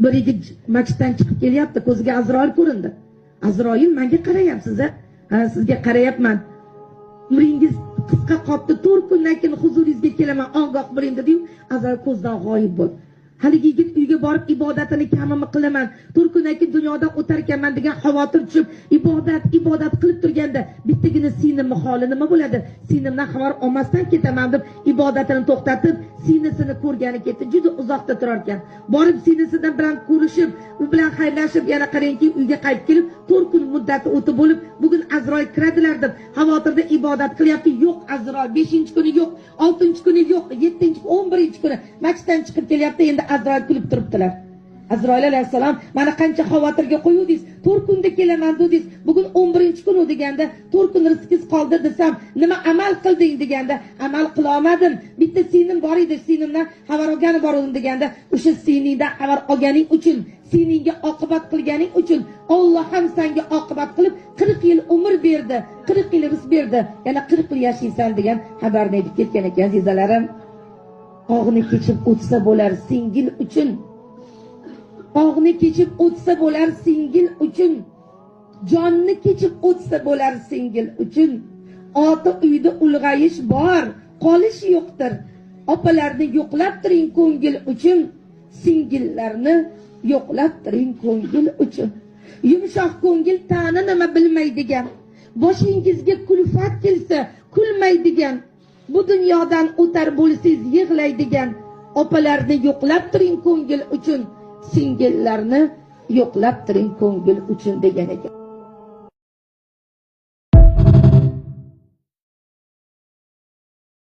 Bir yigit masjiddan chiqib kelyapti, ko'ziga Azroil ko'rindi. Azroil menga qarayapsiz, ha, sizga qarayapman. Umringiz qisqa qoldi, 4 kundan keyin huzuringizga kelaman, ogoh bo'ling dedi-yu, Azroil ko'zdan g'oyib bo'ldi. Haligi yigit uyga borib ibodatini kamimi qilaman, 4 kundan keyin dunyodan o'tar ekanman degan xavotir tushib, ibodat qilib turganda bittagina sinimni holi nima bo'ladi? Sinimdan xabar olmasdan ketaman deb ibodatini to'xtatib, sinisini ko'rgani ketdi. Juda uzoqda turar ekan. Borib sinisidan bilan ko'rishib, u bilan xayrlashib, yana qarangki uyga qaytib kelib, 4 kun muddati o'tib bo'lib, bugun Azroil kiradilar deb xavotirda ibodat qilyapti. Yo'q, Azroil 5-kuni yo'q, 6-kuni yo'q, 7-kuni, 11-kuni masjiddan chiqib kelyapti. Endi Azroil kulib turibdilar. Azroil alayhissalom mana qancha xavotirga qo'yuvdingiz, 4 kunda kelaman dedingiz, bugun 11-kuni deganda 4 kun rizqingiz qoldi desam, nima amal qilding deganda, amal qila olmadim. Bitta sinim bor edi, sinimdan xabar olgani bor edim deganda, o'sha siningdan xabar olganing uchun, siningga oqibat qilganing uchun Alloh ham senga oqibat qilib 40 yil umr berdi, 40 yil rizq berdi. Yana 40 yil yashaysan degan xabarni aytib ketgan ekan, azizalarim. Og'ni kechib o'tsa bo'lar singil uchun. Og'ni kechib o'tsa bo'lar singil uchun. Jonni kechib o'tsa bo'lar singil uchun. Ota uyda ulg'ayish bor, qolish yo'qdir. Opalarni yo'qlab turing ko'ngil uchun. Singillarni yo'qlab turing ko'ngil uchun. Yumshoq ko'ngil ta'ni nima bilmaydigan. Boshingizga kulfat kelsa kulmaydigan. Bu dunyodan o'tar bo'lsangiz yig'laydigan. Opalarni yo'qlab turing ko'ngil uchun. Singillarni yo'qlab turing ko'ngil uchun degan ekan.